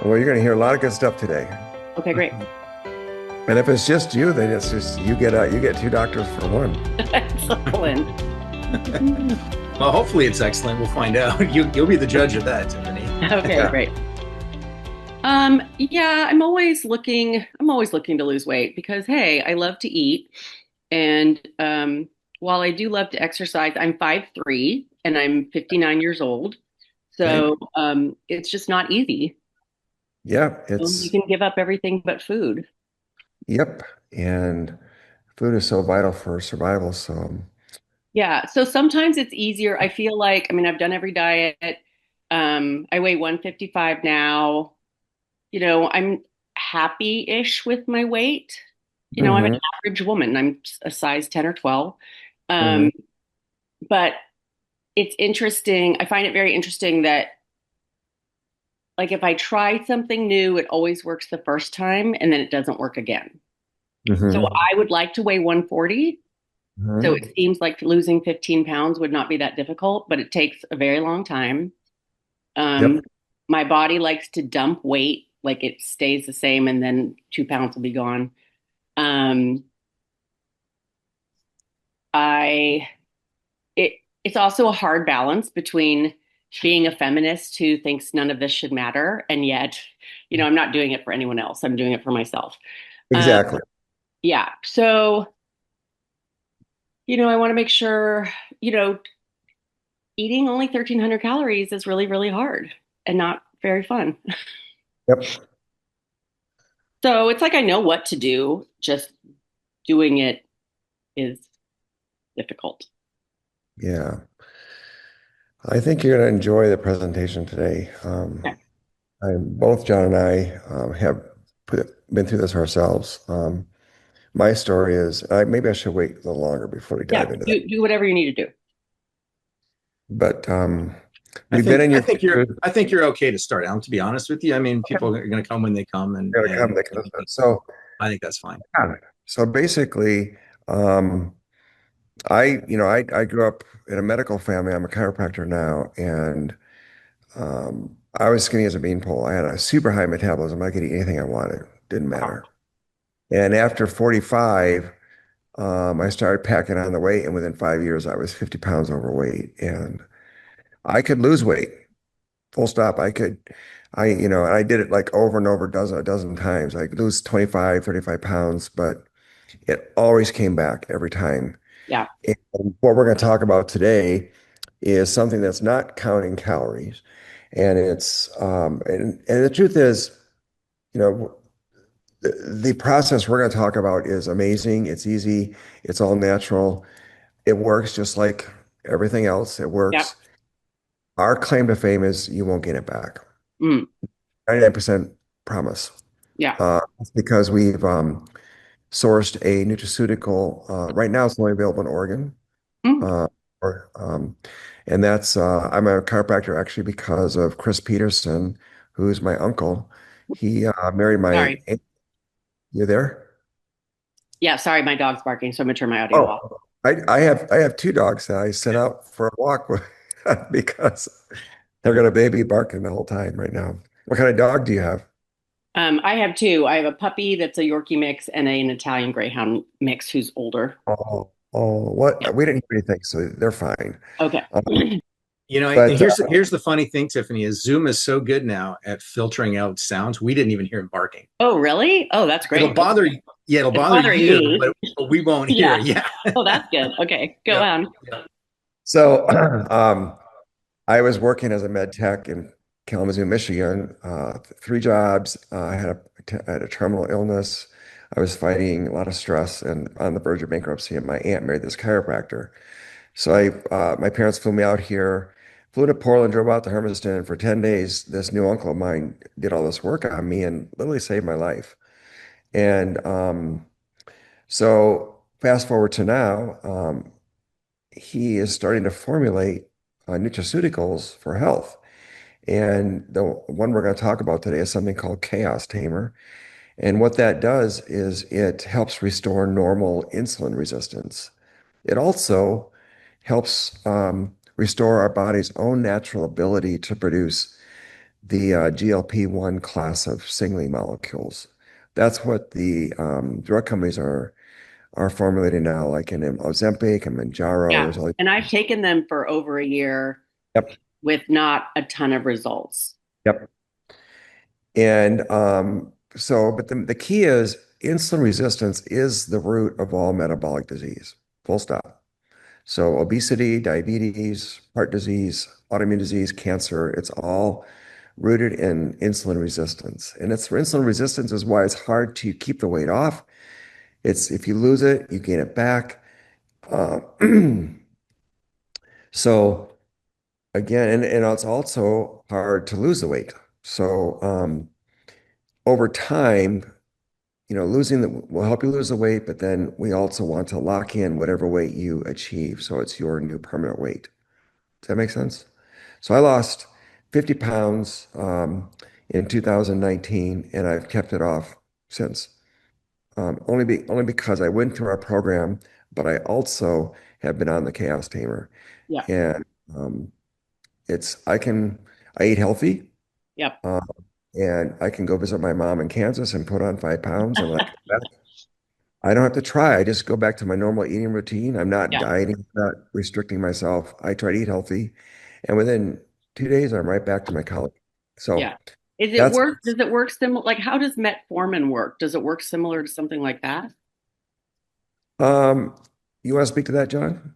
Well, you're going to hear a lot of good stuff today. Okay, great. And if it's just you, then it's just you get two doctors for one. Excellent. Well, hopefully it's excellent. We'll find out. You'll be the judge of that, Tiffany. Okay, Yeah. great. Yeah, I'm always looking to lose weight because hey, I love to eat. And while I do love to exercise, I'm 5'3" and I'm 59 years old. Okay. So it's just not easy. Yeah, You it's can give up everything but food. yep. And food is so vital for survival. So Yeah. So sometimes it's easier. I feel like, I mean, I've done every diet. I weigh 155 now. I'm happy-ish with my weight. I'm an hmm average woman. I'm a size 10 or 12. hmm Um, but it's interesting. I find it very interesting that like if I try something new, it always works the first time and then it doesn't work again. So hmm I would like to weigh 140. So hmm it seems like losing 15 pounds would not be that difficult, but it takes a very long time. Um, Yep. my body likes to dump weight, like it stays the same and then 2 pounds will be gone. Um, I it it's also a hard balance between being a feminist who thinks none of this should matter, and yet, I'm not doing it for anyone else. I'm doing it for myself. Um, Exactly. yeah. So, I want to make sure, eating only 1,300 calories is really, really hard and not very fun. Yep. So it's like I know what to do, just doing it is difficult. Yeah. I think you're going to enjoy the presentation today. Yeah. Both John and I have been through this ourselves. My story is, maybe I should wait a little longer before we Yeah. dive into that. Do whatever you need to do. But I we've been think in I your think you're shoes. I think you're okay to start, Alan, to be honest with you. I mean, Okay. people are going to come when they come, and Gotta come. and They can listen. So, I think that's fine. yeah. So basically, um, I grew up in a medical family. I'm a chiropractor now, and I was skinny as a beanpole. I had a super high metabolism. I could eat anything I wanted. Didn't matter. And after 45, I started packing on the weight, and within 5 years, I was 50 pounds overweight, and I could lose weight. Full stop. And I did it like over and over a dozen times. I could lose 25, 35 pounds, but it always came back every time. Yeah. And what we're going to talk about today is something that's not counting calories. And the truth is, you know, the process we're going to talk about is amazing. It's easy. It's all natural. It works just like everything else. It Yeah. works. Our claim to fame is you won't get it back. Mm, 99% promise. yeah. It's because we've sourced a nutraceutical. Right now, it's only available in Oregon. Mm, Uh, or, and I'm a chiropractor actually because of Chris Peterson, who's my uncle. He married my sorry. aunt. You there? Yeah, sorry, my dog's barking, so I'm gonna turn my audio off. Oh, I have two dogs that I sent out for a walk with because they're gonna baby barking the whole time right now. What kind of dog do you have? I have two. I have a puppy that's a Yorkie mix and an Italian Greyhound mix who's older. Oh, Yeah. what? We didn't hear anything, so they're fine. Okay. Um, And but here's the funny thing, Tiffany, is Zoom is so good now at filtering out sounds. We didn't even hear him barking. Oh, really? Oh, that's It'll great. bother you. Yeah, it'll It's bother bothering you, me. but we won't hear Yeah. it. Yeah. Oh, that's good. Okay, go Yeah. on. Yeah. so I was working as a med tech in Kalamazoo, Michigan. Three jobs. I had a terminal illness. I was fighting a lot of stress and on the verge of bankruptcy. And my aunt married this chiropractor. So my parents flew me out here, flew to Portland, drove out to Hermiston for 10 days. This new uncle of mine did all this work on me and literally saved my life. And so fast forward to now, he is starting to formulate nutraceuticals for health. And the one we're going to talk about today is something called Chaos Tamer. And what that does is it helps restore normal insulin resistance. It also helps restore our body's own natural ability to produce the GLP-1 class of signaling molecules. That's what the drug companies are formulating now, like in Ozempic and Mounjaro. Yeah. There's all And I've taken them for over a year yep, with not a ton of results. yep. And but the key is insulin resistance is the root of all metabolic disease. Full stop. So obesity, diabetes, heart disease, autoimmune disease, cancer, it's all rooted in insulin resistance. And it's insulin resistance is why it's hard to keep the weight off. It's if you lose it, you gain it back. Uh, so again, and it's also hard to lose the weight. So over time, losing the will help you lose the weight, but then we also want to lock in whatever weight you achieve. So it's your new permanent weight. Does that make sense? So I lost 50 pounds in 2019, and I've kept it off since. Only because I went through our program, but I also have been on the Chaos Tamer, Yeah. and um, it's I eat healthy, Yep. uh, and I can go visit my mom in Kansas and put on 5 pounds, and when I come back, I don't have to try. I just go back to my normal eating routine. I'm not Yeah. dieting, not restricting myself. I try to eat healthy, and within 2 days, I'm right back to my college. Yeah. So Is it that's work? Does it work similar? Like, how does metformin work? Does it work similar to something like that? um, you want to speak to that, John?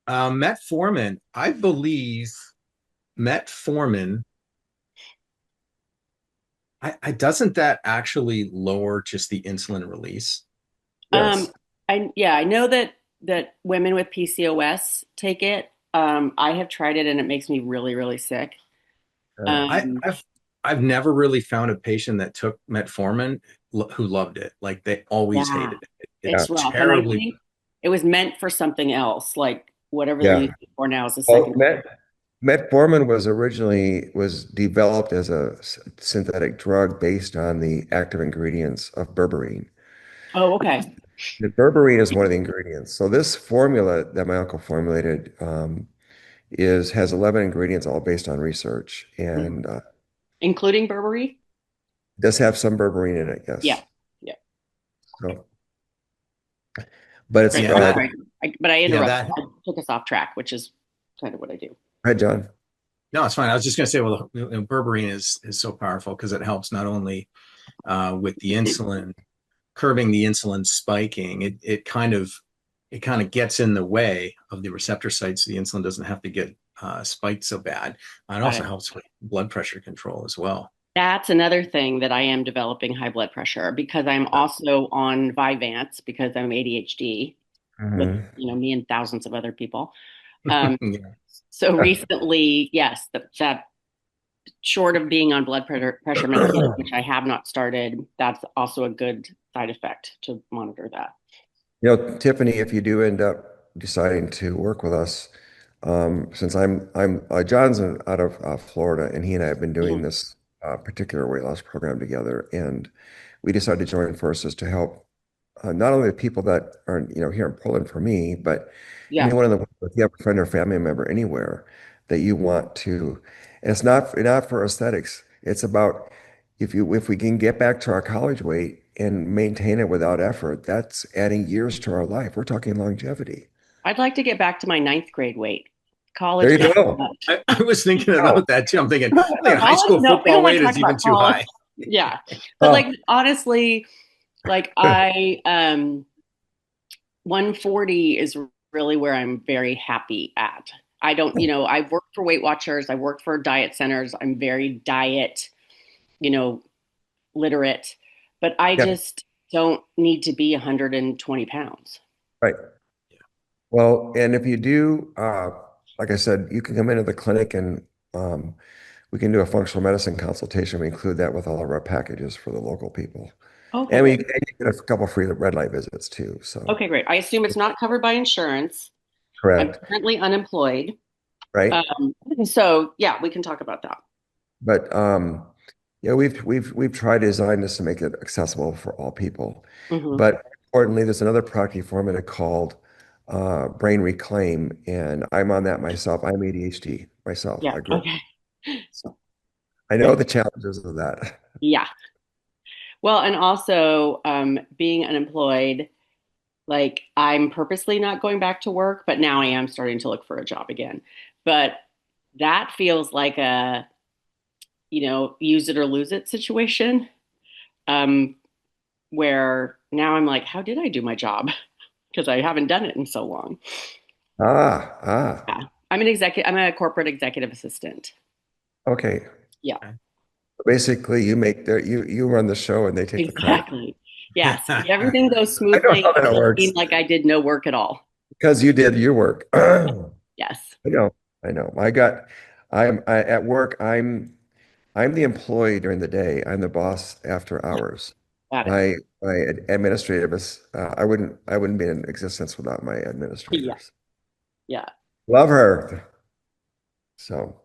Metformin, I believe metformin, doesn't that actually lower just the insulin release? Um, Yes. I know that women with PCOS take it. I have tried it and it makes me really, really sick. Uh, I, Um, I've I've never really found a patient that took metformin who loved it. Like they always yeah, hated it. yeah. it's It's rough. And I terribly. think it was meant for something else, like whatever they're Yeah. using it for now is a Well, second. metformin was developed as a synthetic drug based on the active ingredients of berberine. Oh, okay. The berberine is one of the ingredients. So this formula that my uncle formulated is has 11 ingredients, all based on research, Mhm. and Including Burberry? does have some berberine in it. Yeah. Yes. Yeah. So, but it's Great. Yeah, I'm that sorry. But I yeah, interrupted. that I took us off track, which is kind of what I do. Hi, John. no, it's fine. I was just gonna say, well, berberine is so powerful because it helps not only with the insulin curbing the insulin spiking, it kind of gets in the way of the receptor sites. So the insulin doesn't have to get spiked so bad. It Got also it. helps with blood pressure control as well. That's another thing that I am developing high blood pressure because I'm also on Vyvanse because I'm ADHD with, Mhm. me and thousands of other people. Um, Yeah. so recently, yes, that short of being on blood pressure medication, which I have not started, that's also a good side effect to monitor that. Tiffany, if you do end up deciding to work with us, since I'm John's out of Florida, and he and I have been doing Mhm. this particular weight loss program together, and we decided to join forces to help not only the people that are here in Portland for me, but Yeah, anyone in the world, if you have a friend or family member anywhere that you want to, and it's not for aesthetics. It's about if we can get back to our college weight and maintain it without effort, that's adding years to our life. We're talking longevity. I'd like to get back to my ninth grade weight. There College, you not so go. much. I was thinking about that too. I'm thinking, I think high College, school no, we football don't want weight to talk is even about too college. high. Yeah. But like Oh, honestly, like I 140 is really where I'm very happy at. I don't, I've worked for Weight Watchers, I worked for diet centers. I'm very diet, you know, literate, but I yeah, just don't need to be 120 pounds. right. Well, and if you do, like I said, you can come into the clinic and um, we can do a functional medicine consultation. We include that with all of our packages for the local people. Okay, And great. you get a couple free red light visits too. So, Okay, great. I assume it's not covered by insurance. I'm correct. currently unemployed. Right. Um, so yeah, we can talk about that. But yeah, we've tried to design this to make it accessible for all people. Hmm. But importantly, there's another product you formulated called Brain Reclaim, and I'm on that myself. I'm ADHD myself. Yeah. I grew up. Okay. I know the challenges of that. Yeah. Well, and also being unemployed, like I'm purposely not going back to work, but now I am starting to look for a job again. But that feels like a, use it or lose it situation. Um, where now I'm like, how did I do my job? Because I haven't done it in so long. Ah, ah. Yeah. I'm a corporate executive assistant. Okay. Yeah, Basically, you run the show and they take the credit. exactly. Yes. If everything goes I know smoothly, how it that will seem works like I did no work at all. because you did your work. I Yes. know. I know. At work. I'm the employee during the day. I'm the boss after Yeah, hours. got it. My administrative is I wouldn't be in existence without my Yeah. administrators. Yeah. Love her. So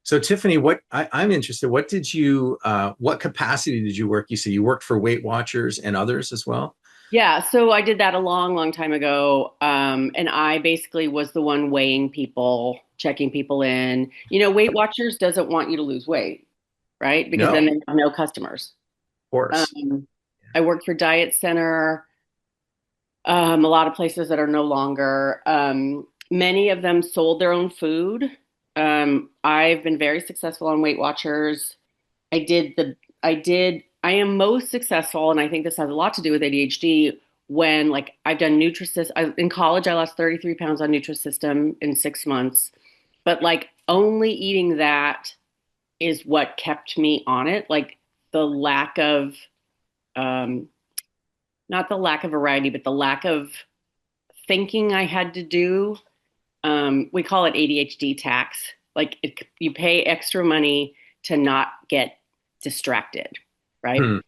So Tiffany, I'm interested. What capacity did you work? You say you worked for Weight Watchers and others as well? Yeah. So I did that a long, long time ago. And I basically was the one weighing people, checking people in. Weight Watchers doesn't want you to lose weight, right? Because No, then of they have no customers. course. Um, I worked for Diet Center, a lot of places that are no longer. Many of them sold their own food. I've been very successful on Weight Watchers. I am most successful, and I think this has a lot to do with ADHD. When like I've done Nutrisystem in college, I lost 33 pounds on Nutrisystem in 6 months. But like only eating that is what kept me on it. Like the lack of um, not the lack of variety, but the lack of thinking I had to do. We call it ADHD tax. You pay extra money to not get distracted, right? Hmm,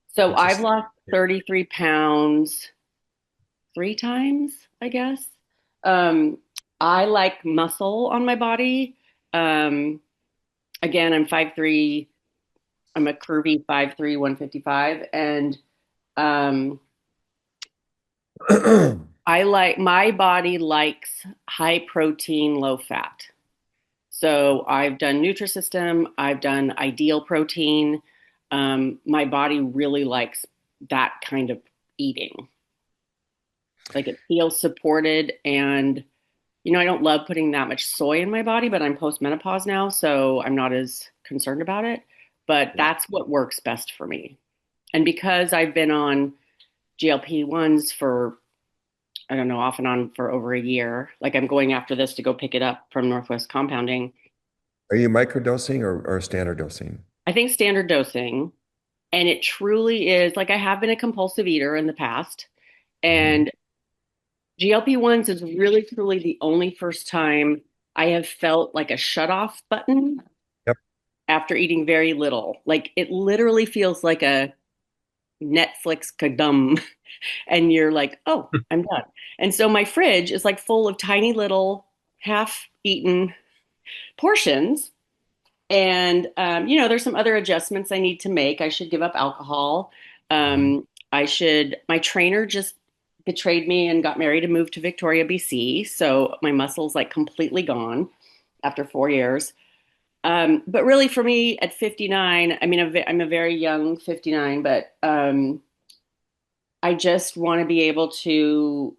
So I've interesting. lost 33 pounds 3 times, I guess. Um, I like muscle on my body. Um, Again, I'm 5'3". I'm a curvy 5'3", 155. And um, my body likes high protein, low fat. So I've done Nutrisystem, I've done Ideal Protein. My body really likes that kind of eating. Like it feels supported, and I don't love putting that much soy in my body, but I'm postmenopause now, so I'm not as concerned about it. But Yeah. that's what works best for me. And because I've been on GLP-1s for, I don't know, off and on for over a year, like I'm going after this to go pick it up from Northwest Compounding. are you microdosing or standard dosing? I think standard dosing, and it truly is like I have been a compulsive eater in the past, Mhm. and GLP-1s is really truly the only first time I have felt like a shut off button Yep. after eating very little. Like it literally feels like a Netflix kadum, and you're like, oh, I'm done. And so my fridge is like full of tiny little half eaten portions. And there's some other adjustments I need to make. I should give up alcohol. Mhm. My trainer just betrayed me and got married and moved to Victoria, BC. So my muscle's like completely gone after 4 years. But really for me at 59, I mean, I'm a very young 59, but I just want to be able to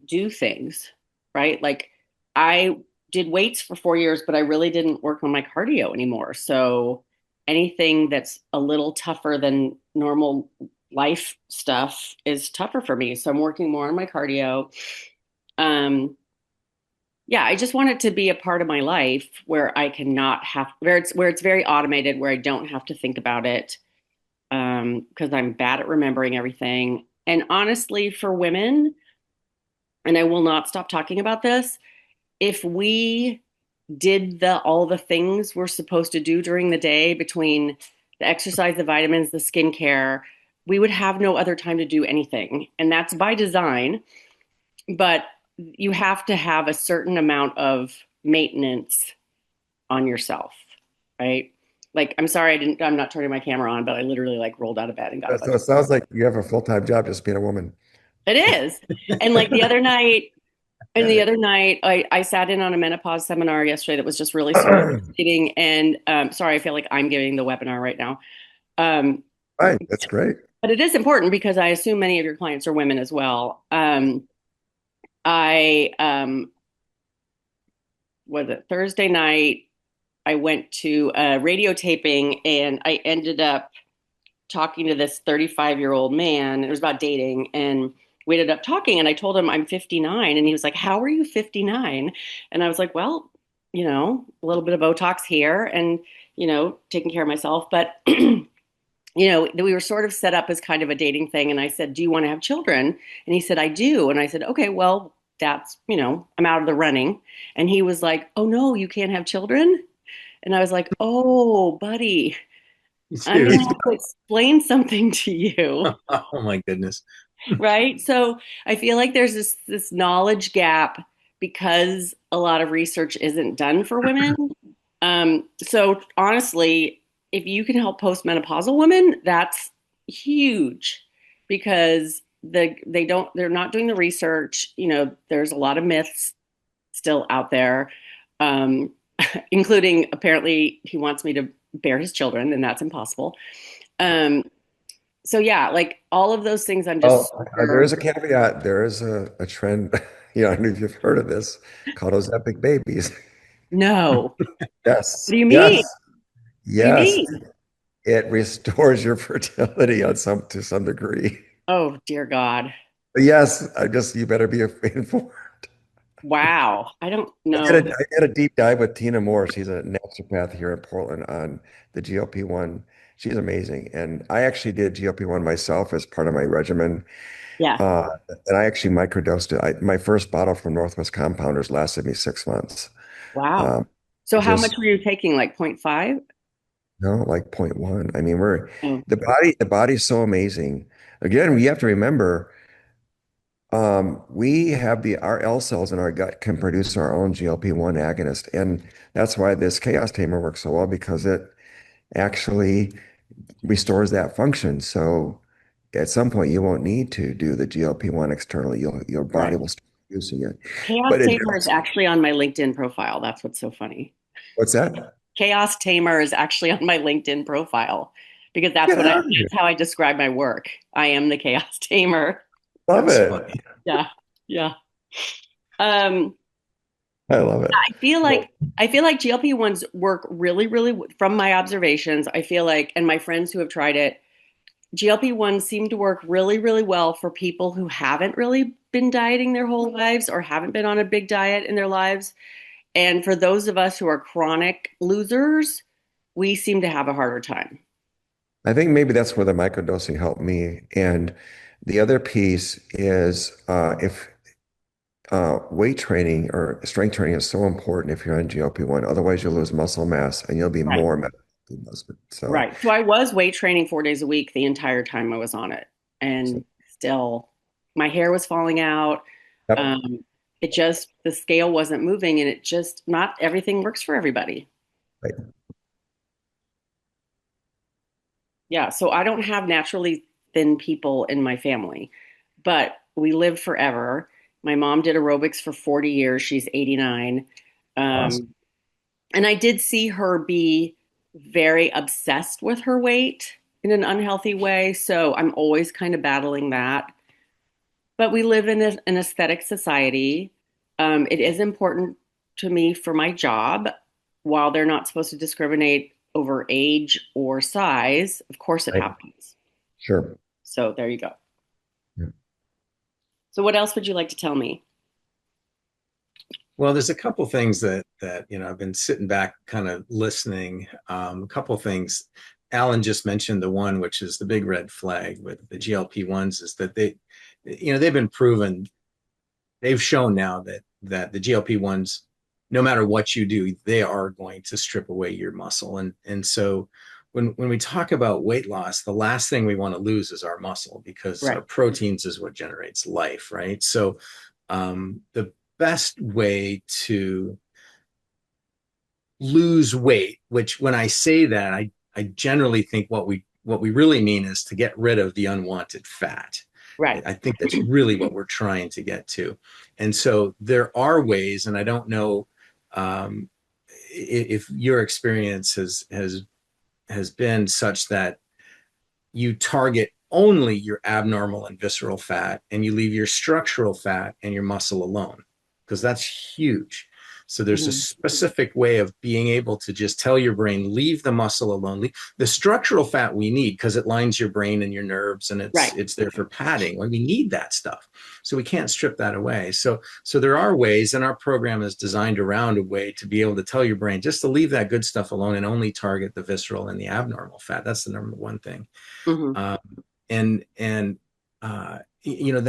do things, right? Like I did weights for 4 years, but I really didn't work on my cardio anymore. So anything that's a little tougher than normal life stuff is tougher for me. So I'm working more on my cardio. Um, yeah, I just want it to be a part of my life where I cannot have where it's very automated, where I don't have to think about it. Because I'm bad at remembering everything. And honestly, for women, and I will not stop talking about this, if we did the all the things we're supposed to do during the day between the exercise, the vitamins, the skincare, we would have no other time to do anything. And that's by design, but you have to have a certain amount of maintenance on yourself, right? Like, I'm sorry, I'm not turning my camera on, but I literally like rolled out of bed and got a So bunch it of, sounds like you have a full-time job just being a woman. it is. And like the other night, And the other night, I sat in on a menopause seminar yesterday that was just really super fascinating. And sorry, I feel like I'm giving the webinar right now. Um, Right, that's great. but it is important because I assume many of your clients are women as well. I was it Thursday night? I went to a radio taping and I ended up talking to this 35-year-old man. It was about dating, and we ended up talking. And I told him I'm 59, and he was like, "How are you 59?" And I was like, "Well, a little bit of Botox here, and taking care of myself." But we were sort of set up as kind of a dating thing. And I said, "Do you want to have children?" And he said, "I do." And I said, "Okay, well, that's I'm out of the running." And he was like, "Oh no, you can't have children." And I was like, "Oh, buddy, I'm Dude. gonna have to explain something to you." Oh my goodness. Right? So I feel like there's this knowledge gap because a lot of research isn't done for women. So honestly, if you can help postmenopausal women, that's huge because they're not doing the research. There's a lot of myths still out there, um, including apparently he wants me to bear his children, and that's impossible. Um, so yeah, like all of those things, I'm just Well, there super is a caveat. There is a trend, I don't know if you've heard of this, called those epic babies. no. What Yes, do you mean? yes, What do you yes. mean? It restores your fertility on to some degree. Oh dear God. But yes, you better be informed. Wow. I don't I did know. a, I did a deep dive with Tina Moore. She's a naturopath here in Portland on the GLP-1. She's amazing. And I actually did GLP-1 myself as part of my regimen. Yeah. Uh, and I actually microdosed it. My first bottle from Northwest Compounders lasted me 6 months. Wow. Um, So how much just were you taking? Like 0.5? no, like point 0.1. I mean, Oh, the body's so amazing. Again, we have to remember, we have our L cells in our gut can produce our own GLP-1 agonist. And that's why this chaos tamer works so well because it actually restores that function. So at some point you won't need to do the GLP-1 externally. Your body right. will start using it. Chaos But it Tamer is does. actually on my LinkedIn profile. That's what's so funny. What's that? Chaos Tamer is actually on my LinkedIn profile because Get out of here. that's how I describe my work. I am the Chaos Tamer. Love That's it. funny. Yeah. Yeah. Um, I love it. I feel like GLP-1s work really, really from my observations. I feel like, and my friends who have tried it, GLP-1s seem to work really, really well for people who haven't really been dieting their whole lives or haven't been on a big diet in their lives. And for those of us who are chronic losers, we seem to have a harder time. I think maybe that's where the microdosing helped me. And the other piece is if weight training or strength training is so important if you're on GLP-1. Otherwise, you'll lose muscle mass and you'll be Right. more metabolically busted. So, Right. So I was weight training 4 days a week the entire time I was on it. so And still, my hair was falling out. yep. Um, the scale wasn't moving, and not everything works for everybody. Right. Yeah. So I don't have naturally thin people in my family, but we live forever. My mom did aerobics for 40 years. She's 89. Awesome. Um, and I did see her be very obsessed with her weight in an unhealthy way. So I'm always kind of battling that. But we live in an aesthetic society. It is important to me for my job. While they're not supposed to discriminate over age or size, of course it Right. happens. Sure. So there you go. Yeah. So what else would you like to tell me? Well, there's a couple things that I've been sitting back kind of listening. A couple things. Alan just mentioned the one which is the big red flag with the GLP-1s is that they've been proven, they've shown now that the GLP-1s, no matter what you do, they are going to strip away your muscle. And so when we talk about weight loss, the last thing we want to lose is our muscle because our Right. proteins is what generates life, right? So the best way to lose weight, which when I say that, I generally think what we really mean is to get rid of the unwanted fat. Right. I think that's really what we're trying to get to. And so there are ways, and I don't know if your experience has been such that you target only your abnormal and visceral fat and you leave your structural fat and your muscle alone, because that's huge. So there's a Hmm. specific way of being able to just tell your brain, leave the muscle alone. The structural fat we need because it lines your brain and your nerves, and Right. it's there for padding. Well, we need that stuff. So we can't strip that away. So there are ways, and our program is designed around a way to be able to tell your brain just to leave that good stuff alone and only target the visceral and the abnormal fat. That's the number one thing. Hmm. Um, then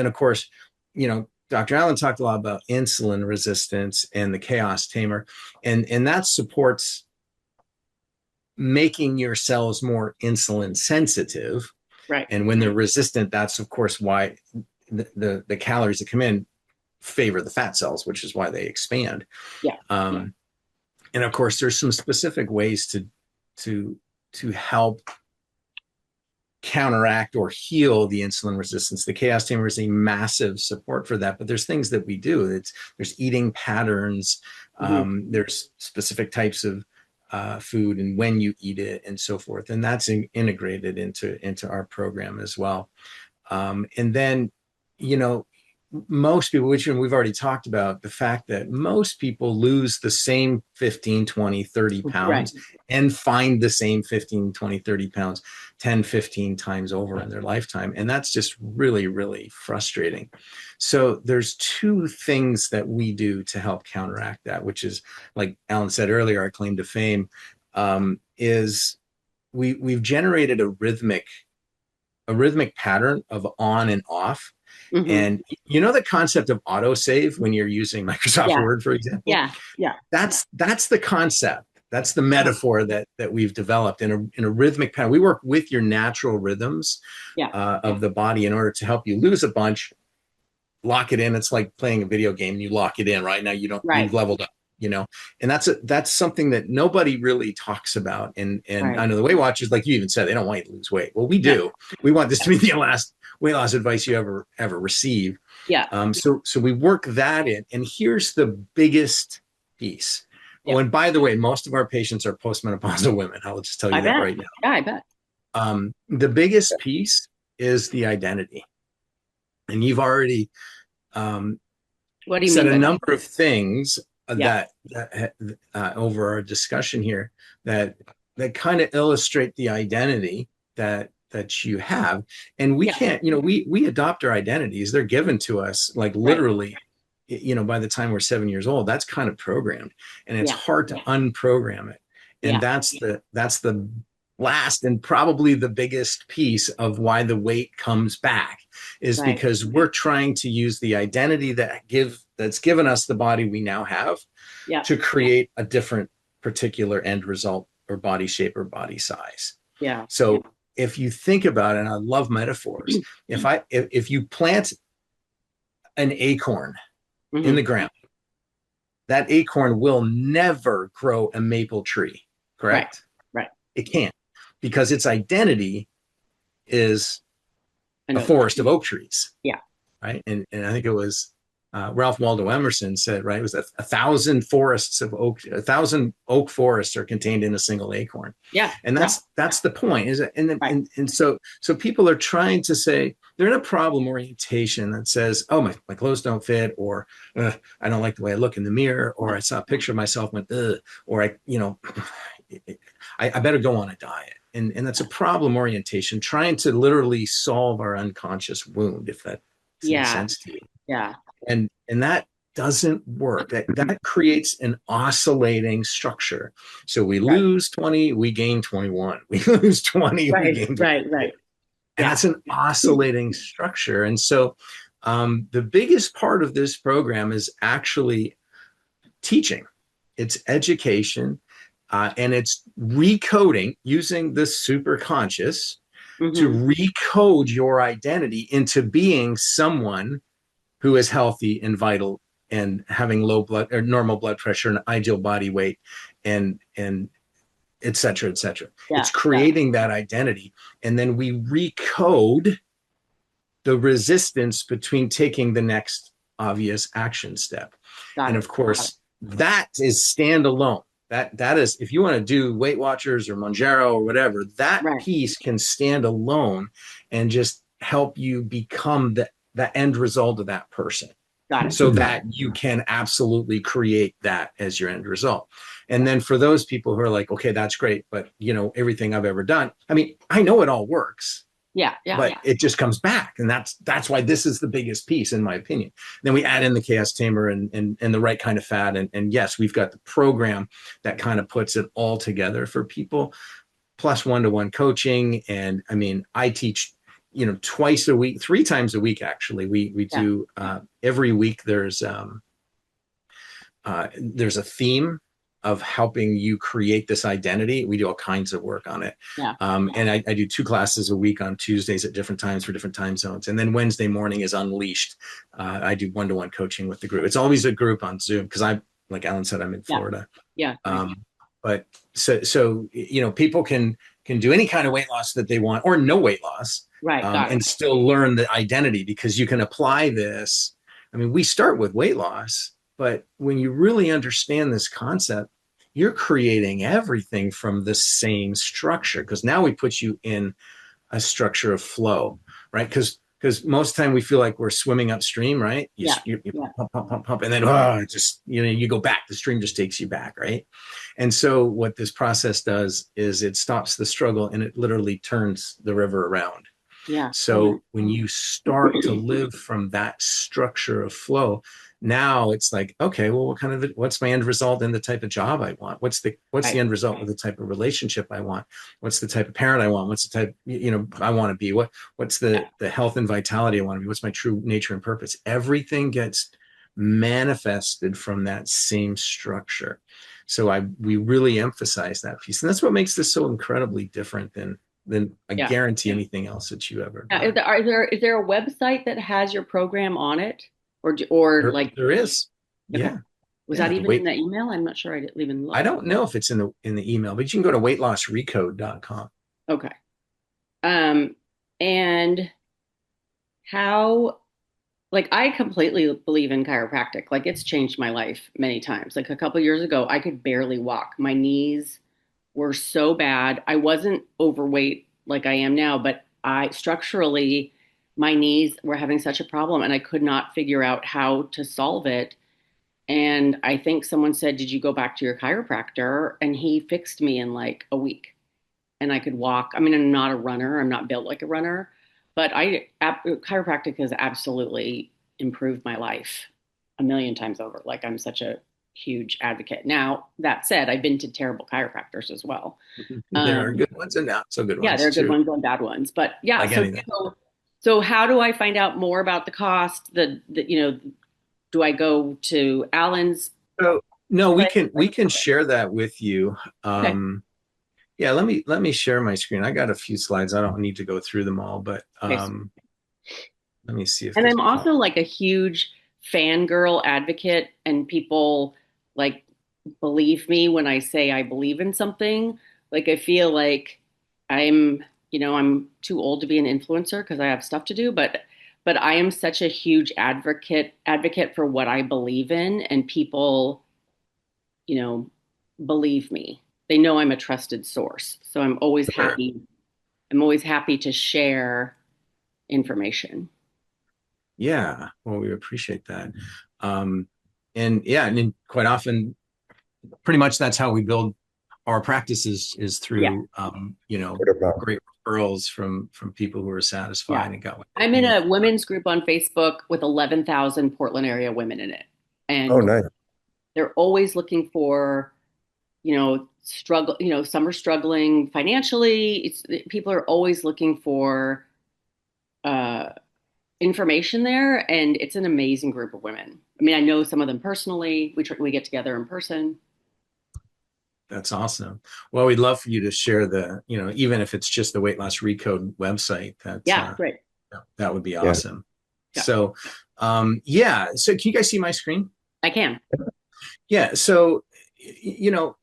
of course, Dr. Allen talked a lot about insulin resistance and the chaos tamer, and that supports making your cells more insulin sensitive. Right. And when they're resistant, that's of course why the calories that come in favor the fat cells, which is why they expand. Yeah. And of course, there's some specific ways to help counteract or heal the insulin resistance. The chaos tamer is a massive support for that, but there's things that we do. There's eating patterns, there's specific types of food and when you eat it and so forth, and that's integrated into our program as well. And then, most people, which we've already talked about, the fact that most people lose the same 15, 20, 30 pounds Right. and find the same 15, 20, 30 pounds 10, 15 times over in their lifetime. And that's just really, really frustrating. So there's two things that we do to help counteract that, which is, like Alan said earlier, our claim to fame is we've generated a rhythmic pattern of on and off. Hmm. And the concept of autosave when you're using Microsoft Yeah. Word, for example, Yeah. Yeah. that's the concept. That's the metaphor that we've developed in a rhythmic pattern. We work with your natural rhythms Yeah. of the body in order to help you lose a bunch, lock it in. It's like playing a video game. You lock it in. Right now, you've Right. leveled up. And that's something that nobody really talks about. And Right. I know the Weight Watchers, like you even said, they don't want you to lose weight. Well, we Yeah. do. We want this to be the last weight loss advice you ever receive. Yeah. So we work that in. And here's the biggest piece. Yeah. Oh, and by the way, most of our patients are postmenopausal women. I'll just tell you I that bet. right now. Yeah, I bet. The biggest piece is the identity. And you've already What do you said mean a by that? number of things Yeah. that over our discussion here that kind of illustrate the identity that you have. And we Yeah. can't, we adopt our identities. They're given to us like Right. literally, by the time we're 7 years old. That's kind of programmed, and it's Yeah. hard to unprogram it. And Yeah. that's the last and probably the biggest piece of why the weight comes back, is Right. because we're trying to use the identity that's given us the body we now have Yeah. to create a different particular end result or body shape or body size. Yeah. So if you think about it, and I love metaphors, if you plant an acorn in the Hmm. ground, that acorn will never grow a maple tree, Right. correct? Right. It can't, because its identity is I a know. forest of oak trees, Yeah. right? And I think it was Ralph Waldo Emerson said, right, it was 1,000 forests of oak, 1,000 oak forests are contained in a single acorn. Yeah. And that's the point, is it? Right. And so people are trying to say, they're in a problem orientation that says, oh, my clothes don't fit, or I don't like the way I look in the mirror, or I saw a picture of myself and went, ugh, or I better go on a diet. And that's a problem orientation, trying to literally solve our unconscious wound, if that makes any sense to you. Yeah. And that doesn't work. That creates an oscillating structure. So we lose 20, we gain 21. We lose 20, we gain 20. Right. And that's an oscillating structure. And so the biggest part of this program is actually teaching. It's education, and it's recoding using the super conscious to recode your identity into being someone who is healthy and vital and having low blood or normal blood pressure and ideal body weight and et cetera, et cetera. Yeah. It's creating that identity. And then we recode the resistance between taking the next obvious action step. Got And it. of course, that is standalone. That is, if you want to do Weight Watchers or Monjaro or whatever, that Right. piece can stand alone and just help you become the end result of that person, Got it. so that you can absolutely create that as your end result. And then for those people who are like, okay, that's great, but everything I've ever done, I mean, I know it all works, Yeah. Yeah. but it just comes back. And that's why this is the biggest piece, in my opinion. Then we add in the chaos tamer and the right kind of fat. And yes, we've got the program that kind of puts it all together for people, plus one-to-one coaching. And I mean, I teach, twice a week, 3 times a week, actually. We Yeah. do every week there's a theme of helping you create this identity. We do all kinds of work on it. Yeah. And I do 2 classes a week on Tuesdays at different times for different time zones. And then Wednesday morning is Unleashed. I do one-to-one coaching with the group. It's always a group on Zoom because like Alan said, I'm in Florida. Yeah. But so people can do any kind of weight loss that they want, or no weight loss, Right. and still learn the identity, because you can apply this. I mean, we start with weight loss, but when you really understand this concept, you're creating everything from the same structure, because now we put you in a structure of flow, right? Because most of the time we feel like we're swimming upstream, right? You pump, pump, pump, pump, and then you go back. The stream just takes you back, right? And so what this process does is it stops the struggle and it literally turns the river around. Yeah. So when you start to live from that structure of flow, now it's like, okay, well, what's my end result in the type of job I want? What's the end result of the type of relationship I want? What's the type of parent I want? What's the type, I want to be? What's the health and vitality I want to be? What's my true nature and purpose? Everything gets manifested from that same structure. So we really emphasize that piece. And that's what makes this so incredibly different than I guarantee anything else that you ever done. Is there a website that has your program on it, or like there is? Okay. Yeah. Was that even in the email? I'm not sure I didn't even look. I don't know if it's in the email, but you can go to weightlossrecode.com. Okay. And how, like, I completely believe in chiropractic. Like, it's changed my life many times. Like a couple years ago, I could barely walk. My knees were so bad. I wasn't overweight like I am now, but structurally, my knees were having such a problem and I could not figure out how to solve it. And I think someone said, "Did you go back to your chiropractor?" And he fixed me in like a week and I could walk. I mean, I'm not a runner. I'm not built like a runner, but chiropractic has absolutely improved my life a million times over. Like, I'm such a huge advocate. Now, that said, I've been to terrible chiropractors as well. There are good ones and not so good ones. Yeah, there are good ones and bad ones. But yeah, like so how do I find out more about the cost? Do I go to Alan's? So no, we can share that with you. Okay. Yeah, let me share my screen. I got a few slides. I don't need to go through them all, but let me see if. And I'm also like a huge fangirl advocate, and people like believe me when I say I believe in something. Like, I feel like I'm too old to be an influencer because I have stuff to do, but I am such a huge advocate for what I believe in, and people, believe me. They know I'm a trusted source. So I'm always happy. I'm always happy to share information. Yeah, well, we appreciate that. And quite often, pretty much that's how we build our practices, is through great referrals from people who are satisfied and got what I'm in a women's group on Facebook with 11,000 Portland area women in it. And nice. they're always looking for, struggle, some are struggling financially. People are always looking for information there, and it's an amazing group of women. I mean, I know some of them personally. We get together in person. That's awesome. Well, we'd love for you to share even if it's just the Weight Loss Recode website. Great. That would be awesome. Yeah. So, so can you guys see my screen? I can. Yeah. So,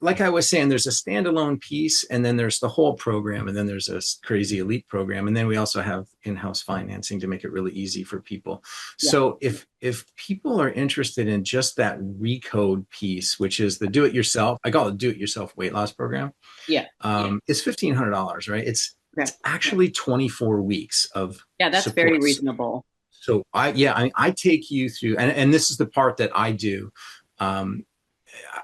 like I was saying, there's a standalone piece, and then there's the whole program, and then there's a crazy elite program, and then we also have in-house financing to make it really easy for people. Yeah. So if people are interested in just that Recode piece, which is the do-it-yourself, I call it do-it-yourself weight loss program, Yeah. it's $1,500, right? Okay. It's actually 24 weeks of Yeah, that's very support. reasonable. So I take you through, and this is the part that I do. Um,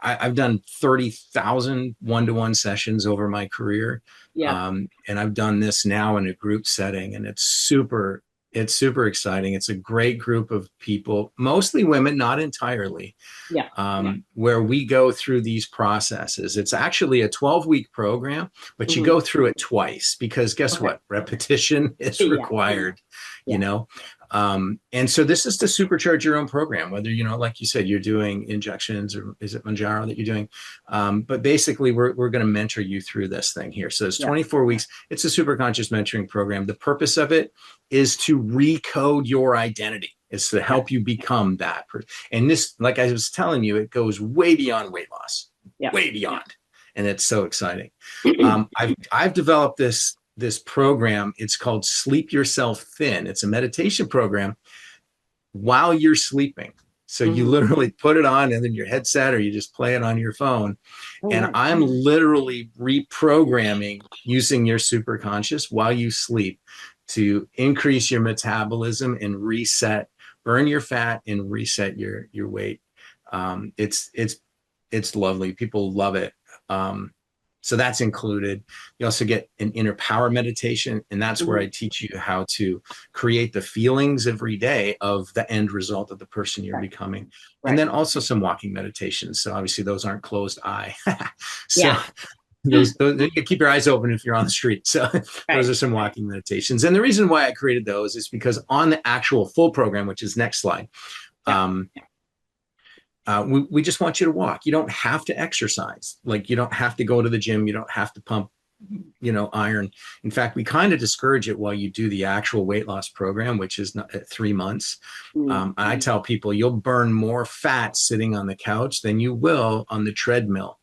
I've done 30,000 one-to-one sessions over my career. Yeah. And I've done this now in a group setting, and it's super exciting. It's a great group of people, mostly women, not entirely, Yeah. where we go through these processes. It's actually a 12-week program, but you Mhm. go through it twice because guess Okay. what? Repetition is Yeah. required, you Yeah. know? And so this is to supercharge your own program, whether, like you said, you're doing injections or is it Manjaro that you're doing? But basically, we're going to mentor you through this thing here. So it's Yeah. 24 weeks. It's a super conscious mentoring program. The purpose of it is to recode your identity. It's to Yeah. help you become that person. And this, like I was telling you, it goes way beyond weight loss, Yeah. way beyond. And it's so exciting. I've developed this program. It's called Sleep Yourself Thin. It's a meditation program while you're sleeping. So you Mhm. literally put it on and then your headset or you just play it on your phone. Oh, And nice. I'm literally reprogramming using your superconscious while you sleep to increase your metabolism and reset, burn your fat and reset your weight. It's lovely. People love it. So that's included. You also get an inner power meditation, and that's where Mhm. I teach you how to create the feelings every day of the end result of the person you're Right. becoming. And Right. then also some walking meditations. So obviously those aren't closed eye. So Yeah. those you keep your eyes open if you're on the street. So those Right. are some walking meditations. And the reason why I created those is because on the actual full program, which is next slide, Yeah. um, we just want you to walk. You don't have to exercise. Like you don't have to go to the gym. You don't have to pump, iron. In fact, we kind of discourage it while you do the actual weight loss program, which is not at 3 months. Mm. I tell people you'll burn more fat sitting on the couch than you will on the treadmill.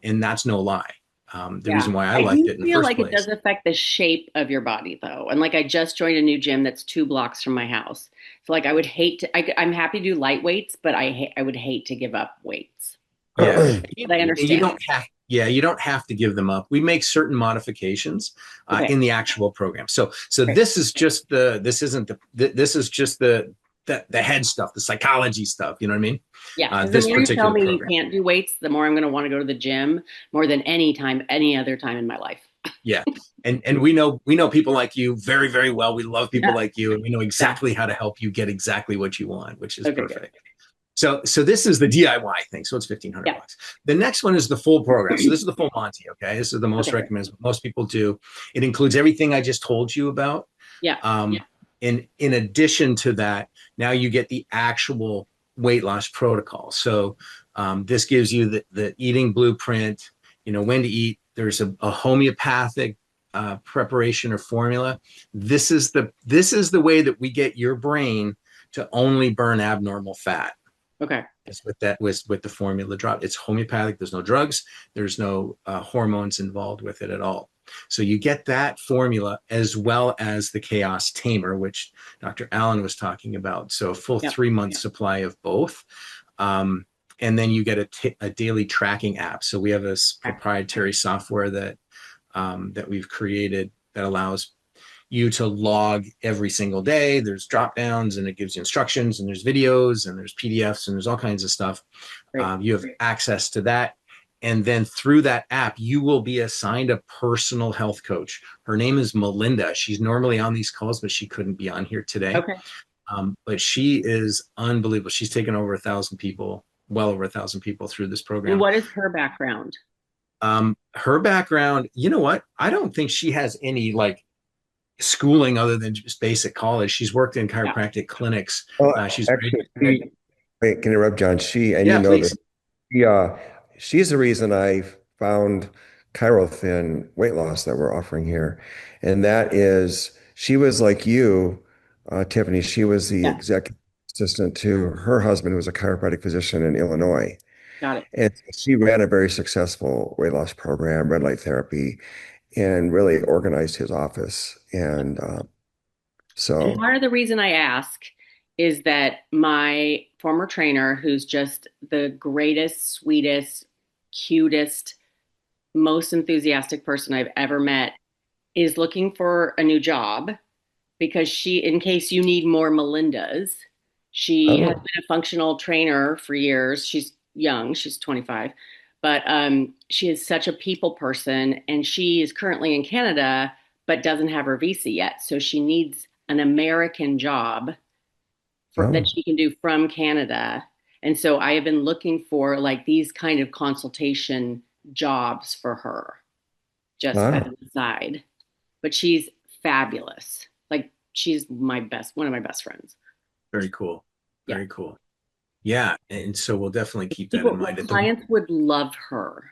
And that's no lie. The Yeah. reason why I I liked do it in the feel first like it place. does affect the shape of your body though. And like I just joined a new gym that's 2 blocks from my house. So like I would hate to I'm happy to do light weights, but I would hate to give up weights. Yeah. But I You understand. don't have, yeah, you don't have to give them up. We make certain modifications Okay. in the actual program. So Great. this is just this isn't this is just the head stuff, the psychology stuff. You know what I mean? Yeah, because the This more you tell particular me you program. can't do weights, the more I'm going to want to go to the gym more than any time, any other time in my life. Yeah. And we know people like you very, very well. We love people Yeah. like you, and we know Yeah. exactly how to help you get exactly what you want, which is Okay, good. perfect. So this is the DIY thing. So it's 1,500 Yeah. bucks. The next one is the full program. So this is the full Monty. Okay. This is the most Okay, great. recommended. Most people do. It includes everything I just told you about. Yeah. Um, in addition to that, now you get the actual weight loss protocol. So this gives you the eating blueprint, when to eat. There's a homeopathic preparation or formula. This is the way that we get your brain to only burn abnormal fat. Okay. It's with the formula drop. It's homeopathic. There's no drugs. There's no hormones involved with it at all. So you get that formula as well as the Chaos Tamer, which Dr. Allen was talking about. So a full Yeah. 3 month supply of both. And then you get a daily tracking app. So we have this proprietary software that we've created that allows you to log every single day. There's drop downs and it gives you instructions and there's videos and there's PDFs and there's all kinds of stuff. Great. You have access to that. And then through that app, you will be assigned a personal health coach. Her name is Melinda. She's normally on these calls, but she couldn't be on here today. Okay. But she is unbelievable. She's taken over 1,000 people, well over 1,000 people through this And program. what is her background? Her background, you know what? I don't think she has any schooling other than just basic college. She's worked in Yeah. chiropractic clinics. Well, She's actually, wait, can I interrupt, John? And you yeah, know please. this. She's the reason I found Thin weight loss that we're offering here. And that is, she was like you, Tiffany. She was the Yeah. executive assistant to her husband, who was a chiropractic physician in Illinois. Got it. And she ran a very successful weight loss program, red light therapy, and really organized his office. And And so, part of the reason I ask is that my former trainer, who's just the greatest, sweetest, cutest, most enthusiastic person I've ever met, is looking for a new job because she, in case you need more Melindas, she has oh, been a functional trainer for years. She's young, she's 25, but she is such a people person, and she is currently in Canada but doesn't have her visa yet. So she needs an American job that oh, she can do from Canada. And so I have been looking for like these kind of consultation jobs for her, just as wow, an aside. But she's fabulous. Like she's one of my best friends. Very cool. Yeah. Very cool. Yeah, and so we'll definitely keep that in People, like mind. At the clients would love her.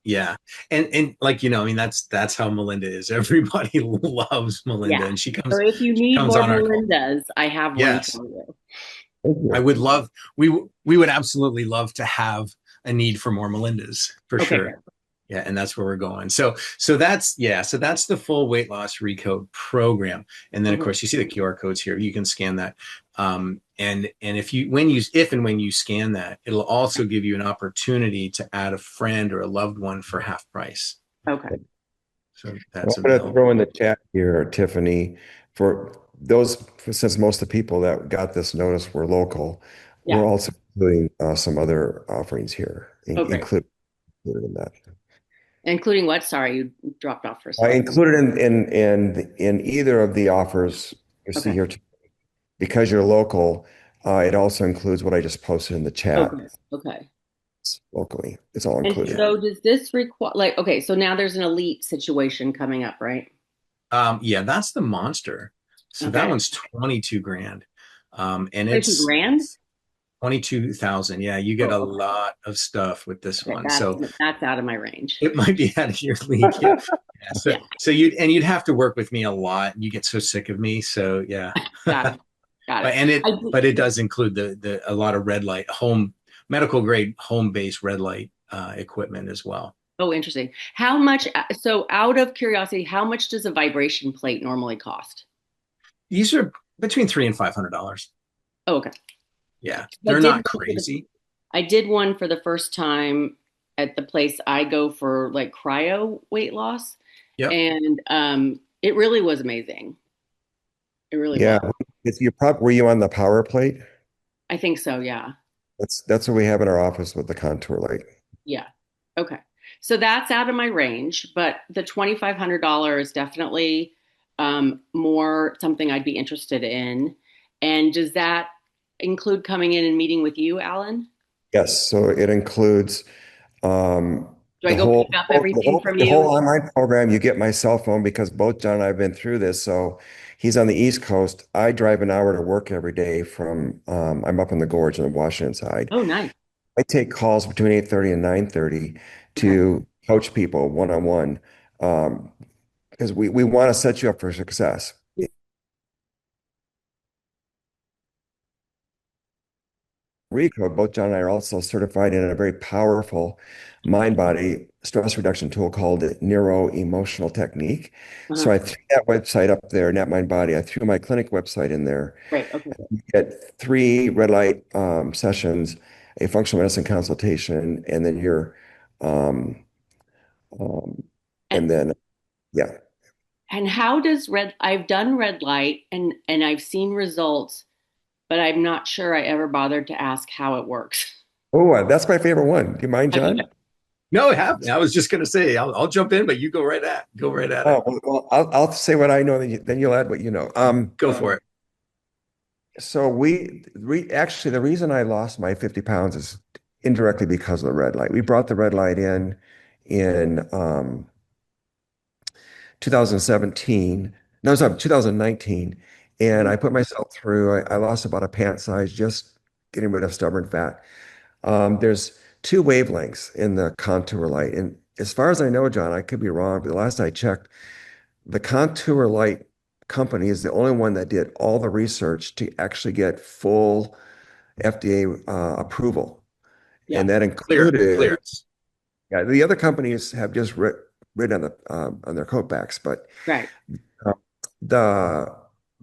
Yeah, and like I mean, that's how Melinda is. Everybody loves Melinda, Yeah. and So if you she need comes more on our call. Melindas, I have one Yes, for you. thank I you. would love we would absolutely love to have a need for more Melindas for Okay, sure. good. Yeah, and that's where we're going. So that's the full weight loss recode program. And then of Mhm. course you see the QR codes here. You can scan that. And if and when you scan that, it'll also give you an opportunity to add a friend or a loved one for half price. Okay. So I'm that's going to available. throw in the chat here, Tiffany, for those, since most of the people that got this notice were local, Yeah. we're also doing some other offerings here, Oh, great. included in that. Including what? Sorry, you dropped off for a second. Included in either of the offers you see Okay. here, because you're local, it also includes what I just posted in the Oh, chat good. Okay. locally. It's all And included. Yeah. so does this require like okay, so now there's an elite situation coming up, right? Yeah, that's the monster. So that Okay. one's 22 grand. And 22 it's grand? 22,000. Yeah, you get a Oh, okay. lot of stuff with this Okay, one. So that's out of my range. it might be out of your league. Yeah. Yeah. Yeah, You'd have to work with me a lot. You get so sick of me. So yeah. got it. Got it. And I do, but it does include the a lot of red light medical grade home based red light equipment as well. oh, interesting. How much, so out of curiosity, how much does a vibration plate normally cost? These are between $300 and $500. Oh, okay. Yeah, I they're did not one for the crazy. I did one for the first time at the place I go for like cryo weight loss, Yep. and it really was amazing. It really Yeah, was. were you on the power plate? I think so, yeah. That's what we have in our office with the contour light. Yeah. Okay. So that's out of my range, but the $2,500 is definitely more something I'd be interested in. And does that include coming in and meeting with you, Alan? Yes, so it includes um, Do I go pick up everything from the whole you? online program. You get my cell phone because both John and I have been through this. So he's on the East Coast. I drive an hour to work every day from I'm up in the gorge on the Washington side. Oh, nice. I take calls between 8:30 and 9:30 Okay. to coach people one-on-one because we want to set you up for success. Recode, both John and I are also certified in a very powerful mind-body stress reduction tool called neuro-emotional technique. So Uh-huh. I threw that website up there, Net Mind Body. I threw my clinic website in there. Great. Okay. You get 3 red light sessions, a functional medicine consultation, and then um, um, And, and then yeah. and how does I've done red light and I've seen results, but I'm not sure I ever bothered to ask how it works. Oh, that's my favorite one. Do you mind, John? No, I have. I was just going to say I'll jump in, but you go right at it. Oh, well, I'll say what I know, then you'll add what you know. Go for it. So actually the reason I lost my 50 pounds is indirectly because of the red light. We brought the red light in 2017. No, sorry, 2019. And Mhm. I put myself through, I lost about a pant size just getting rid of stubborn fat. There's 2 wavelengths in the contour light. And as far as I know, John, I could be wrong, but the last I checked, the contour light company is the only one that did all the research to actually get full FDA approval. Yeah. and that included, Clearance. yeah, the other companies have just written on their coat backs, but Right. uh, the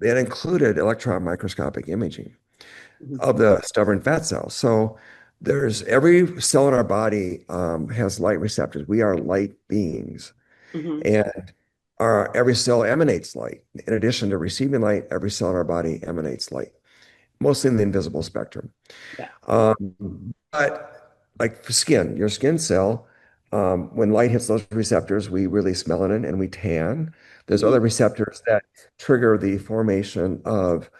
it included electron microscopic imaging Mhm. of the stubborn fat cells. So there's every cell in our body has light receptors. We are light beings, Mhm. and our every cell emanates light. In addition to receiving light, every cell in our body emanates light, mostly in the invisible spectrum. Yeah. But like for skin, your skin cell, when light hits those receptors, we release melanin and we tan. There's Mhm. other receptors that trigger the formation of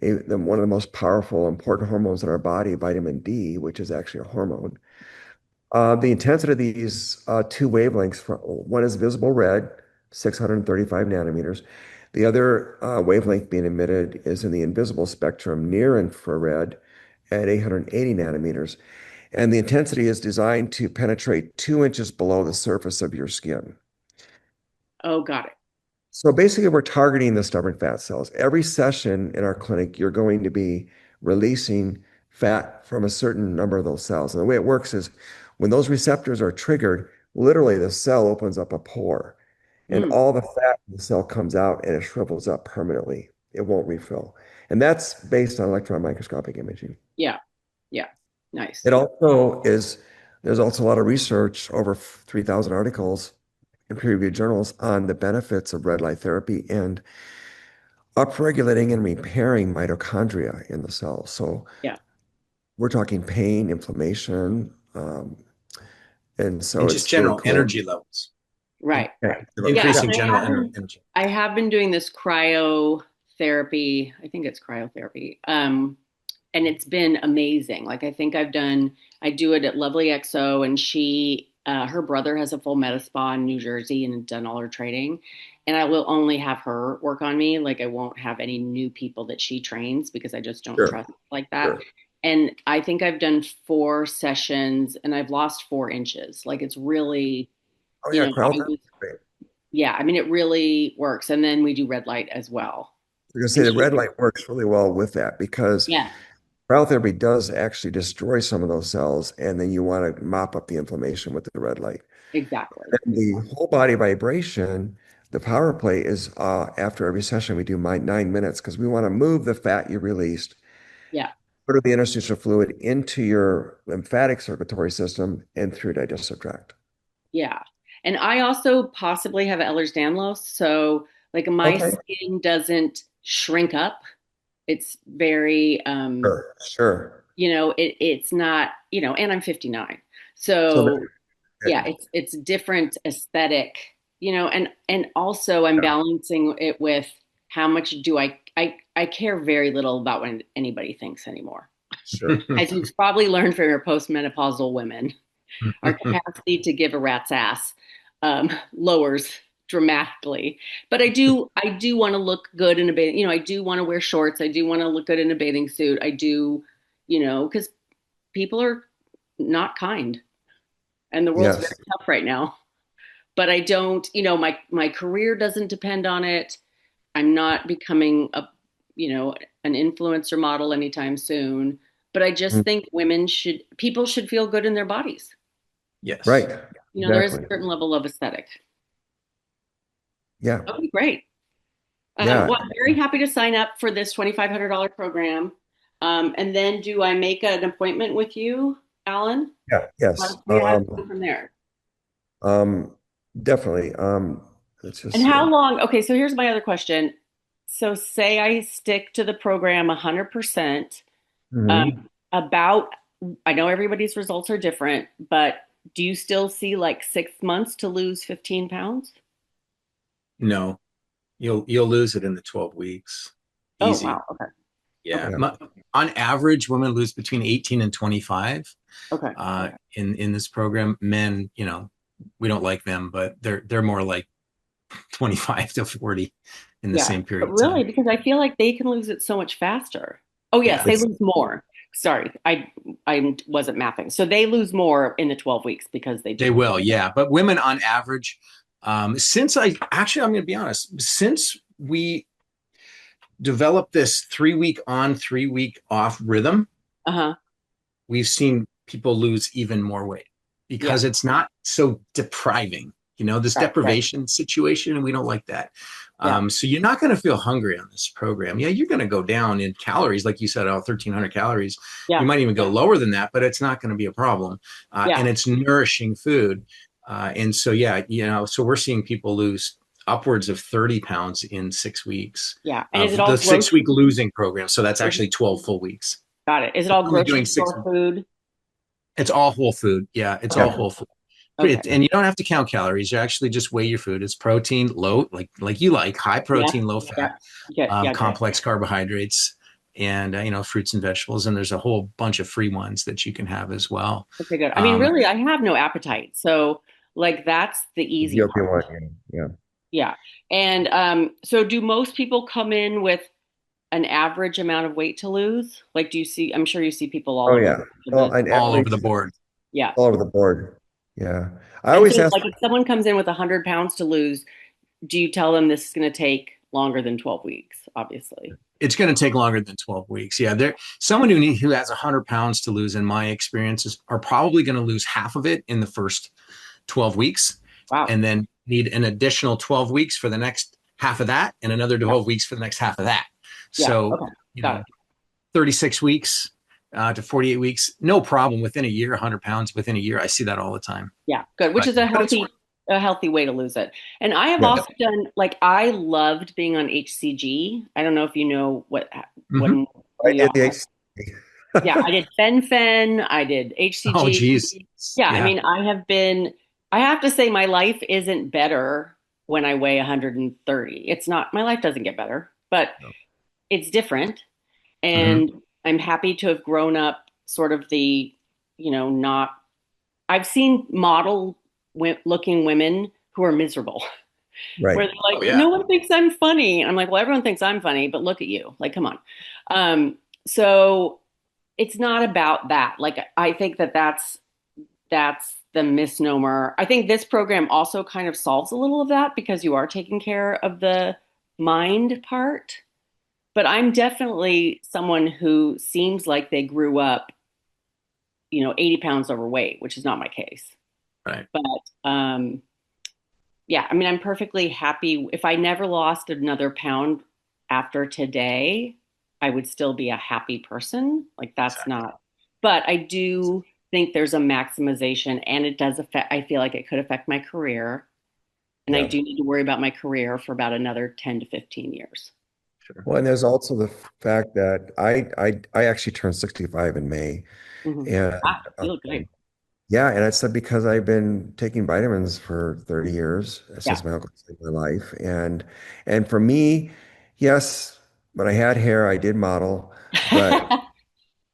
one of the most powerful, important hormones in our body, vitamin D, which is actually a hormone. The intensity of these two wavelengths, one is visible red, 635 nanometers. The other wavelength being emitted is in the invisible spectrum, near infrared at 880 nanometers. And the intensity is designed to penetrate 2 inches below the surface of your skin. Oh, got it. So basically, we're targeting the stubborn fat cells. Every session in our clinic, you're going to be releasing fat from a certain number of those cells. And the way it works is when those receptors are triggered, literally the cell opens up a pore and Mm. all the fat in the cell comes out and it shrivels up permanently. It won't refill. And that's based on electron microscopic imaging. Yeah. Yeah. Nice. It also is, there's also a lot of research, over 3,000 articles in peer-reviewed journals on the benefits of red light therapy and upregulating and repairing mitochondria in the cell. So Yeah. we're talking pain, inflammation, and so And just it's really general cool. energy levels. Right. Yeah. Yeah. Yeah. Increasing And general energy. I have been doing this cryotherapy. I think it's cryotherapy. And it's been amazing. Like I do it at Lovely XO, and her brother has a full med spa in New Jersey and done all her training. And I will only have her work on me. Like I won't have any new people that she trains because I just don't Sure. trust like that. Sure. And I think I've done 4 sessions and I've lost 4 inches. Like it's really, Oh yeah, I cryotherapy. was, Great. yeah, I mean, it really works. And then we do red light as well. You're gonna say And the red light works really well with that because yeah, cryotherapy does actually destroy some of those cells, and then you want to mop up the inflammation with the red light. exactly. And the whole body vibration, the power play is after every session we do 9 minutes because we want to move the fat you released, Yeah. put the interstitial fluid into your lymphatic circulatory system and through digestive tract. Yeah. And I also possibly have Ehlers-Danlos. So like my Okay. skin doesn't shrink up. It's very Sure. Sure. it's not, and I'm 59. So So there, yeah, it's different aesthetic, and also I'm yeah, balancing it with how much do I care very little about what anybody thinks anymore. sure. As you've probably learned from your postmenopausal women, our capacity to give a rat's ass lowers dramatically. But I do want to look good in a bathing. I do want to wear shorts. I do want to look good in a bathing suit. I do, because people are not kind, and the world's very Yes. tough right now. But I don't, my career doesn't depend on it. I'm not becoming an influencer model anytime soon. But I just Mm. think people should feel good in their bodies. Yes. Right. There is a Exactly. certain level of aesthetic. Yeah. Okay, great. Yeah. Well, I'm very happy to sign up for this $2,500 program. And then do I make an appointment with you, Alan? Yeah. Yes. How do we go from there? Um, definitely. Let's just And see. how long? Okay, so here's my other question. So say I stick to the program 100%, Mhm. about, I know everybody's results are different, but do you still see like 6 months to lose 15 pounds? No, you'll lose it in the 12 weeks. Oh, Easy. wow. Okay. Yeah. Okay. Yeah. On average, women lose between 18 and 25 Okay. in this program. Men, we don't like them, but they're more like 25 to 40 in the Yeah, same period but of really, time. because I feel like they can lose it so much faster. Oh, yes, Yeah, they It's lose more. Sorry, I wasn't mapping. So they lose more in the 12 weeks because they they do. will. Yeah. But women on average, since I'm going to be honest, since we developed this 3 week on, 3 week off rhythm, Uh-huh. we've seen people lose even more weight Yeah. because it's not so depriving, this Right. Right. deprivation situation, and we don't like that. Yeah. So you're not going to feel hungry on this program. Yeah, you're going to go down in calories, like you said, 1,300 calories. You Yeah. might even go lower than that, but it's not going to be a problem. And Yeah. it's nourishing food. And so, yeah, so we're seeing people lose upwards of 30 pounds in 6 weeks Yeah. And is it of all the grocery? 6 week losing program. So that's Is actually 12 full weeks. Got it. Is it It's all only grocery doing six. store food? It's all whole food. Yeah, it's all Okay. whole food. Okay. And you don't have to count calories. You actually just weigh your food. It's protein, low, like you like, high Yeah. protein, low Yeah. fat, Good. Yeah. Good. complex carbohydrates, and fruits and vegetables. And there's a whole bunch of free ones that you can have as well. Okay. Good. I mean, Um, really, I have no appetite. So, like, that's the easy part. GLP-1, yeah. Yeah. And so do most people come in with an average amount of weight to lose? Like, I'm sure you see people all Oh over yeah. Oh, the, and all over athletes the board. yeah. all over the board. Yeah. I And so, always ask, like, if someone comes in with 100 pounds to lose, do you tell them this is going to take longer than 12 weeks, obviously? It's going to take longer than 12 weeks. Yeah, there someone who has 100 pounds to lose, in my experiences, are probably going to lose half of it in the first 12 weeks, Wow. and then need an additional 12 weeks for the next half of that, and another Yeah. 12 weeks for the next half of that. Yeah. So, Okay. Got it. 36 weeks to 48 weeks, no problem. Within a year, 100 pounds within a year. I see that all the time. Yeah. Good. Which But, is but it's, a healthy way to lose it. And I have yeah. also done, like, I loved being on HCG. I don't know if you know what Mhm. I we did the are. Yeah, I did fen. I did Oh, HCG. geez. Yeah, I Yeah. mean, I have to say my life isn't better when I weigh 130. It's not, my life doesn't get better, but No. it's different. Mhm. And I'm happy to have grown up sort of not, I've seen looking women who are miserable, Right. where they're Oh, like, yeah. no one thinks I'm funny. And I'm like, well, everyone thinks I'm funny, but look at you. Like, come on. So it's not about that. Like, I think that's the misnomer. I think this program also kind of solves a little of that because you are taking care of the mind part. But I'm definitely someone who seems like they grew up, 80 pounds overweight, which is not my case. Right. But yeah, I mean, I'm perfectly happy. If I never lost another pound after today, I would still be a happy person. Like, that's Exactly. not, but I do think there's a maximization, and it does affect, I feel like it could affect my career. And I Yeah. do need to worry about my career for about another 10 to 15 years. Sure. Well, and there's also the fact that I actually turned 65 in May. Hmm. And Ah, you look great. yeah, and I said because I've been taking vitamins for 30 years Yeah. since my uncle saved my life. And for me, yes, when I had hair, I did model, but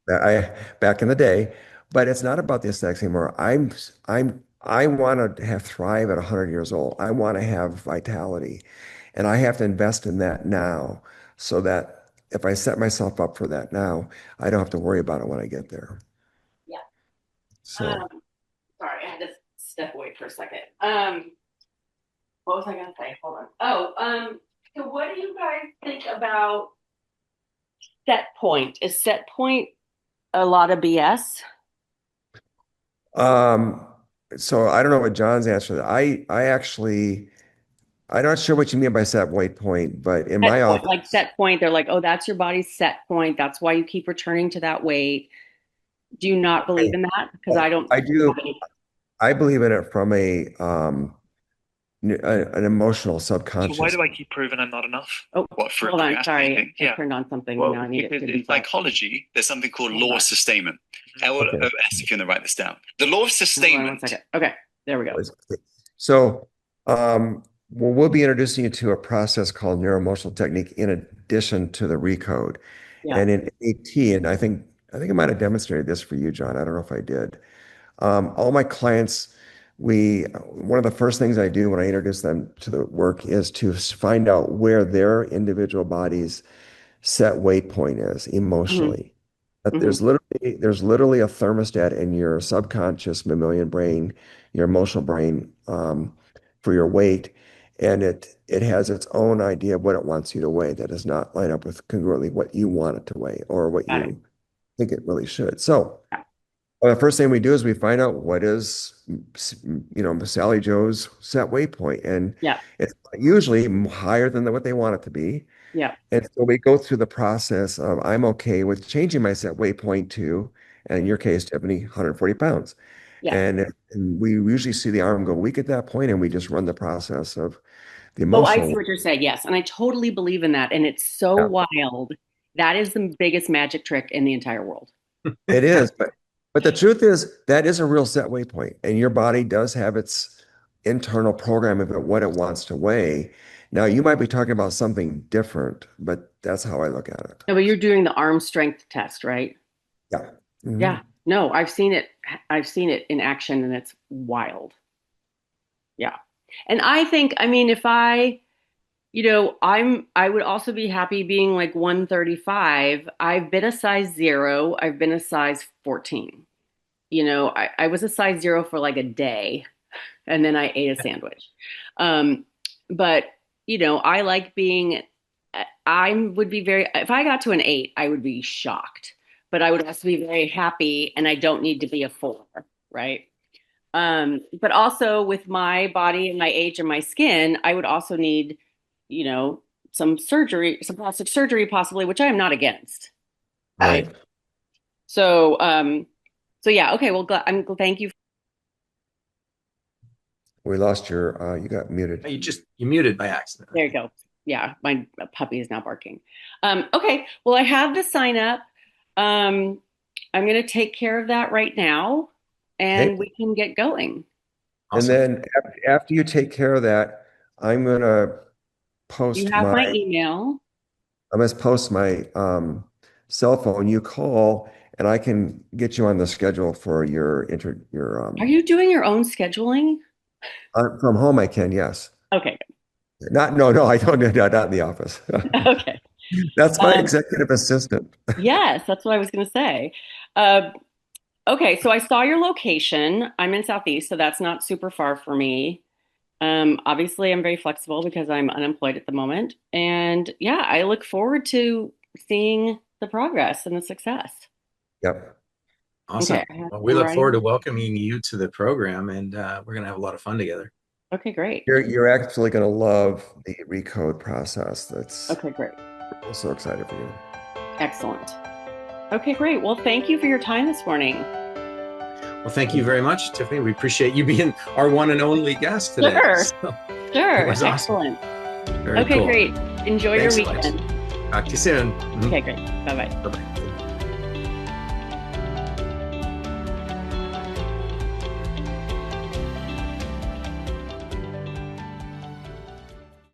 I back in the day, but it's not about the aesthetics anymore. I want to have thrive at 100 years old. I want to have vitality, and I have to invest in that now so that if I set myself up for that now, I don't have to worry about it when I get there. Yeah. So, Sorry, I had to step away for a second. What was I going to say? Hold on. So what do you guys think about set point? Is set point a lot of BS? um, so I don't know what John's answer. I actually, I'm not sure what you mean by set weight point, but in Set my point, like office, set point, they're like, oh, that's your body's set point. That's why you keep returning to that weight. Do you not I, believe in that? Because I don't I have do. any. I believe in it from an emotional So why subconscious. do I keep proving I'm not enough? Oh, What, for hold on. Sorry, procrastinating? I Yeah. turned on something. Now Well, I need it because to in be back. psychology, there's something called Hold law on. of sustainment. Okay. LOS, if you're going to write this down. The law of Hold on one sustainment. second. Okay, there we go. So, well, we'll be introducing you to a process called neuroemotional technique in addition to the Recode. Yeah. And in AT, and I think I might have demonstrated this for you, John. I don't know if I did. All my clients, one of the first things I do when I introduce them to the work is to find out where their individual bodies set weight point is Hmm. emotionally. That Hmm. there's literally a thermostat in your subconscious mammalian brain, your emotional brain, for your weight, and it has its own idea of what it wants you to weigh that does not line up with congruently what you want it to weigh or what Got it. you think it really should. So Yeah. The first thing we do is we find out what is, Sally Joe's set weight point, and Yeah. it's usually higher than what they want it to be. Yeah. And so we go through the process of I'm okay with changing my set weight point to, and in your case, Tiffany, 140 pounds. Yeah. And we usually see the arm go weak at that point, and we just run the process of the Oh, I see emotional. what you're saying. Yes. And I totally believe in that. And it's so Yeah, wild. That is the biggest magic trick in the entire world. it is, but the truth is that is a real set weight point, and your body does have its internal program of what it wants to weigh. Now, you might be talking about something different, but that's how I look at it. No, but you're doing the arm strength test, right? Yeah. Yeah. Mhm. No, I've seen it. I've seen it in action and it's wild. Yeah. And I think, I mean, if I, I would also be happy being like 135. I've been a size zero. I've been a size 14. I was a size zero for like a day and then I ate a sandwich. Um, but, I like being, I would be very, if I got to an 8, I would be shocked, but I would also be very happy and I don't need to be a 4, right? But also with my body and my age and my skin, I would also need, you know, some surgery, some plastic surgery possibly, which I am not against, right? Right. So, so yeah, okay. Well, thank you. We lost you got muted. You muted by accident. There you go. Yeah, my puppy is now barking. Okay. Well, I have the sign up. I'm going to take care of that right now, and Okay. we can get going. And Awesome. then after you take care of that, I'm gonna You post have my my email. I'm gonna post my cell phone. You call, and I can get you on the schedule for your Are you doing your own scheduling? from home. I can, yes. Okay. Not no no. I don't do that. Not in the office. Okay. That's my Um, executive assistant. yes, that's what I was going to say. Uh, okay, so I saw your location. I'm in Southeast, so that's not super far for me. Obviously, I'm very flexible because I'm unemployed at the moment. And yeah, I look forward to seeing the progress and the success. Yep. Okay, Awesome. Well, we I'm look forward to writing. welcoming you to the program, and we're going to have a lot of fun together. Okay, great. You're actually gonna love the Recode process. That's Okay, great. I'm so excited for you. Excellent. Okay, great. Well, thank you for your time this morning. Well, thank you very much, Tiffany. We appreciate you being our one and only guest today. Sure, So, sure. it was awesome. Excellent. Very Okay, cool. great. Enjoy your Thanks so much. weekend. Talk to you soon. Okay, great. Bye bye. Bye-bye.